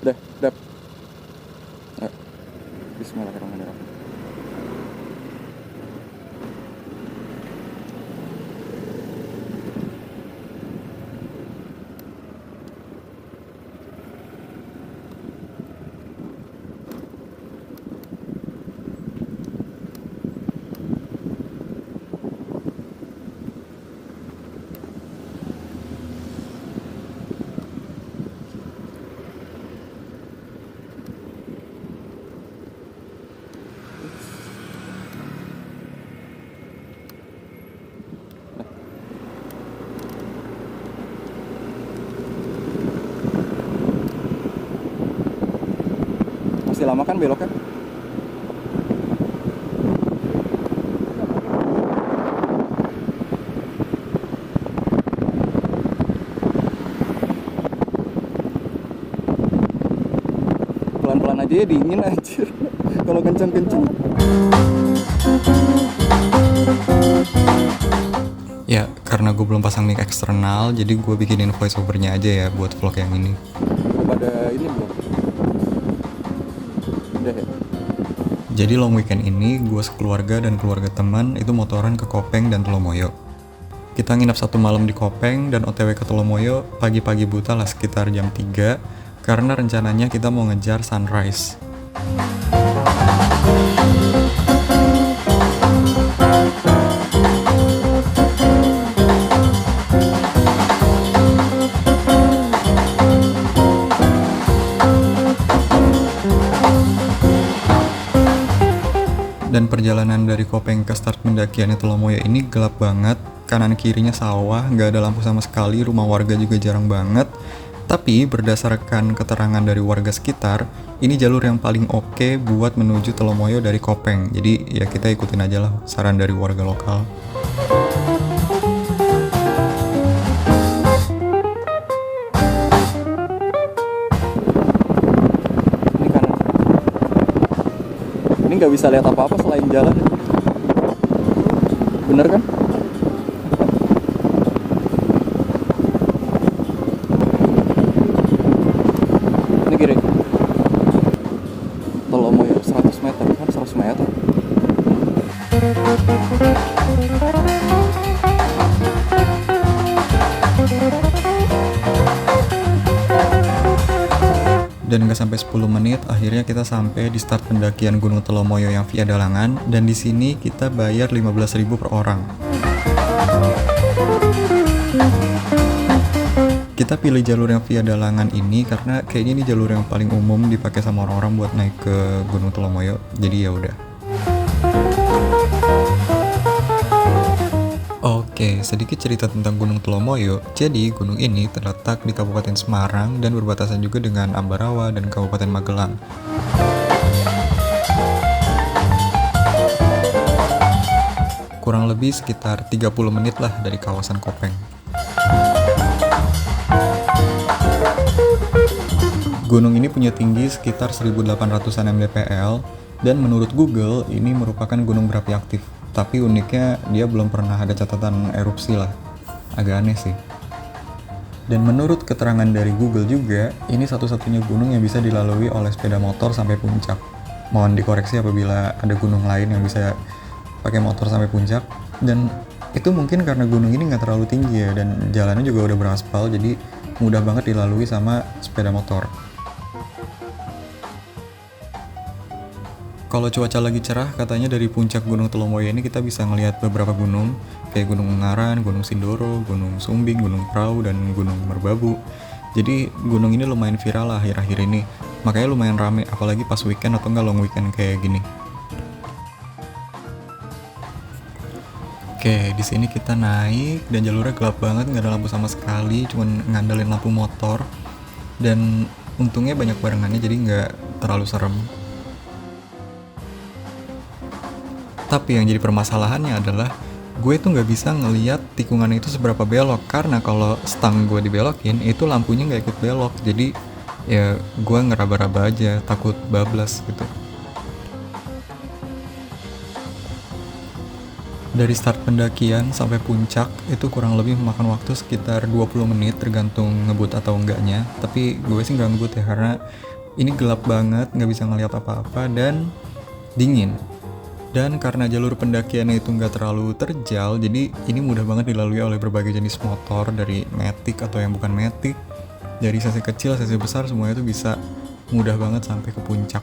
Udah. Ayo, bismillahirrahmanirrahim. Masih lama kan beloknya? Pelan-pelan aja ya, dingin anjir. Kalau kencang-kencang. Ya, karena gue belum pasang mic eksternal, jadi gue bikinin voice overnya aja ya buat vlog yang ini. Pada ini belum? Udah ya? Jadi long weekend ini, gue sekeluarga dan keluarga teman itu motoran ke Kopeng dan Telomoyo. Kita nginap 1 malam di Kopeng dan OTW ke Telomoyo pagi-pagi buta lah sekitar jam 3, karena rencananya kita mau ngejar sunrise. Dan perjalanan dari Kopeng ke start pendakian Telomoyo ini gelap banget, kanan kirinya sawah, nggak ada lampu sama sekali, rumah warga juga jarang banget. Tapi berdasarkan keterangan dari warga sekitar, ini jalur yang paling oke buat menuju Telomoyo dari Kopeng. Jadi ya kita ikutin aja lah saran dari warga lokal. Ini kanan. Ini nggak bisa lihat apa-apa selain jalan. Bener kan? Ini kiri. Telomoyo 100 meter kan, 100 meter. Dan nggak sampai 10 menit, akhirnya kita sampai di start pendakian Gunung Telomoyo yang via Dalangan, dan di sini kita bayar 15.000 per orang. Kita pilih jalur yang via Dalangan ini karena kayaknya ini jalur yang paling umum dipakai sama orang-orang buat naik ke Gunung Telomoyo. Jadi ya udah. Oke, sedikit cerita tentang Gunung Telomoyo. Jadi, gunung ini terletak di Kabupaten Semarang dan berbatasan juga dengan Ambarawa dan Kabupaten Magelang. Kurang lebih sekitar 30 menit lah dari kawasan Kopeng. Gunung ini punya tinggi sekitar 1800-an mdpl, dan menurut Google ini merupakan gunung berapi aktif. Tapi uniknya dia belum pernah ada catatan erupsi lah. Agak aneh sih. Dan menurut keterangan dari Google juga, ini satu-satunya gunung yang bisa dilalui oleh sepeda motor sampai puncak. Mohon dikoreksi apabila ada gunung lain yang bisa pakai motor sampai puncak. Dan itu mungkin karena gunung ini nggak terlalu tinggi ya, dan jalannya juga udah beraspal, jadi mudah banget dilalui sama sepeda motor. Kalau cuaca lagi cerah, katanya dari puncak Gunung Telomoyo ini kita bisa ngelihat beberapa gunung, kayak Gunung Ungaran, Gunung Sindoro, Gunung Sumbing, Gunung Prau, dan Gunung Merbabu. Jadi gunung ini lumayan viral lah akhir-akhir ini, makanya lumayan rame, apalagi pas weekend atau nggak long weekend kayak gini. Oke, di sini kita naik dan jalurnya gelap banget, nggak ada lampu sama sekali, cuman ngandelin lampu motor. Dan untungnya banyak barengannya, jadi nggak terlalu serem. Tapi yang jadi permasalahannya adalah gue tuh nggak bisa ngeliat tikungan itu seberapa belok, karena kalau stang gue dibelokin itu lampunya nggak ikut belok, jadi ya gue ngeraba-raba aja, takut bablas gitu. Dari start pendakian sampai puncak itu kurang lebih memakan waktu sekitar 20 menit tergantung ngebut atau enggaknya. Tapi gue sih nggak ngebut ya karena ini gelap banget, nggak bisa ngeliat apa-apa dan dingin. Dan karena jalur pendakiannya itu nggak terlalu terjal, jadi ini mudah banget dilalui oleh berbagai jenis motor, dari matic atau yang bukan matic, dari sesi kecil, sesi besar, semuanya itu bisa mudah banget sampai ke puncak.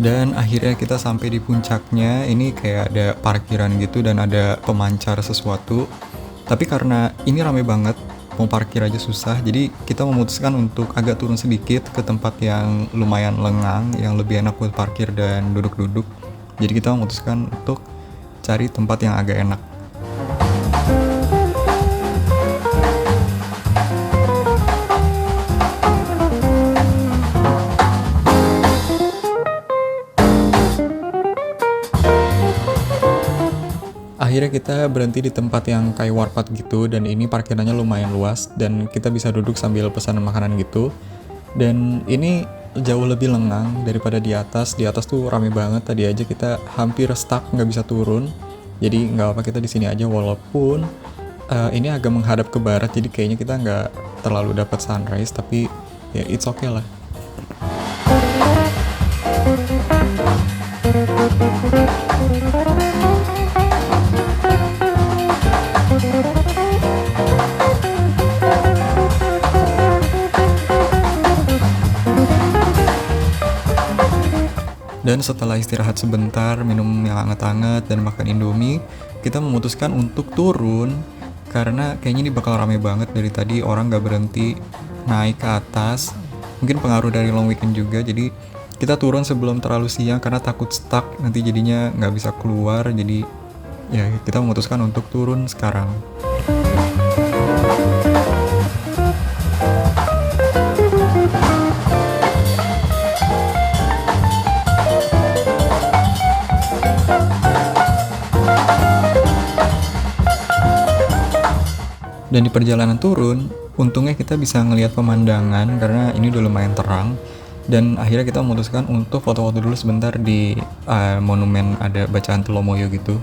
Dan akhirnya kita sampai di puncaknya. Ini kayak ada parkiran gitu dan ada pemancar sesuatu. Tapi karena ini rame banget, mau parkir aja susah, jadi kita memutuskan untuk agak turun sedikit ke tempat yang lumayan lengang, yang lebih enak buat parkir dan duduk-duduk. Jadi kita memutuskan untuk cari tempat yang agak enak. Akhirnya kita berhenti di tempat yang kayak warpat gitu, dan ini parkirannya lumayan luas dan kita bisa duduk sambil pesan makanan gitu. Dan ini jauh lebih lengang daripada di atas. Di atas tuh rame banget, tadi aja kita hampir stuck nggak bisa turun. Jadi nggak apa, kita di sini aja walaupun ini agak menghadap ke barat, jadi kayaknya kita nggak terlalu dapat sunrise, tapi ya it's okay lah. Dan setelah istirahat sebentar, minum yang hangat-hangat dan makan Indomie, kita memutuskan untuk turun karena kayaknya ini bakal rame banget. Dari tadi orang gak berhenti naik ke atas. Mungkin pengaruh dari long weekend juga, jadi kita turun sebelum terlalu siang karena takut stuck, nanti jadinya gak bisa keluar. Jadi ya kita memutuskan untuk turun sekarang. Dan di perjalanan turun, untungnya kita bisa ngelihat pemandangan karena ini udah lumayan terang. Dan akhirnya kita memutuskan untuk foto-foto dulu sebentar di monumen, ada bacaan Telomoyo gitu.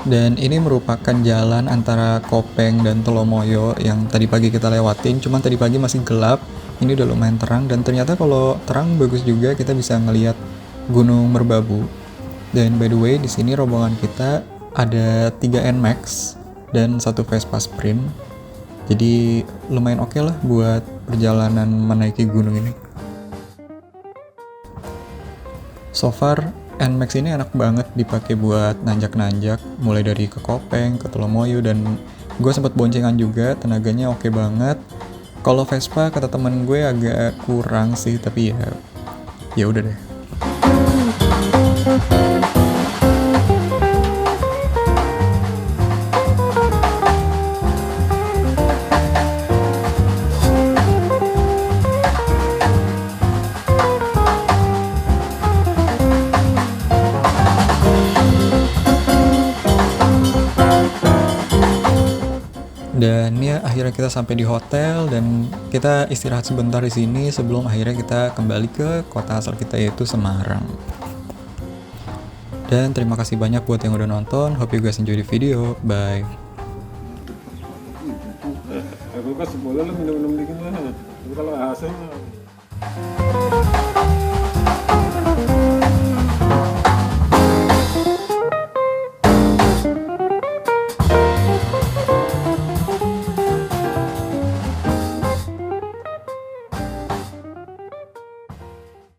Dan ini merupakan jalan antara Kopeng dan Telomoyo yang tadi pagi kita lewatin. Cuman tadi pagi masih gelap, ini udah lumayan terang. Dan ternyata kalau terang bagus juga, kita bisa ngelihat Gunung Merbabu. Dan by the way, di sini rombongan kita ada 3 NMAX dan 1 Vespa Sprint. Jadi lumayan oke lah buat perjalanan menaiki gunung ini. So far, NMAX ini enak banget dipakai buat nanjak-nanjak, mulai dari ke Kopeng, ke Telomoyo, dan gue sempat boncengan juga, tenaganya oke banget. Kalau Vespa kata temen gue agak kurang sih, tapi ya udah deh. Dan ya akhirnya kita sampai di hotel dan kita istirahat sebentar di sini sebelum akhirnya kita kembali ke kota asal kita yaitu Semarang. Dan terima kasih banyak buat yang udah nonton. Hope you guys enjoy the video. Bye. Aku kan sebulan minum-minum dikit lah. Tapi kalau hasil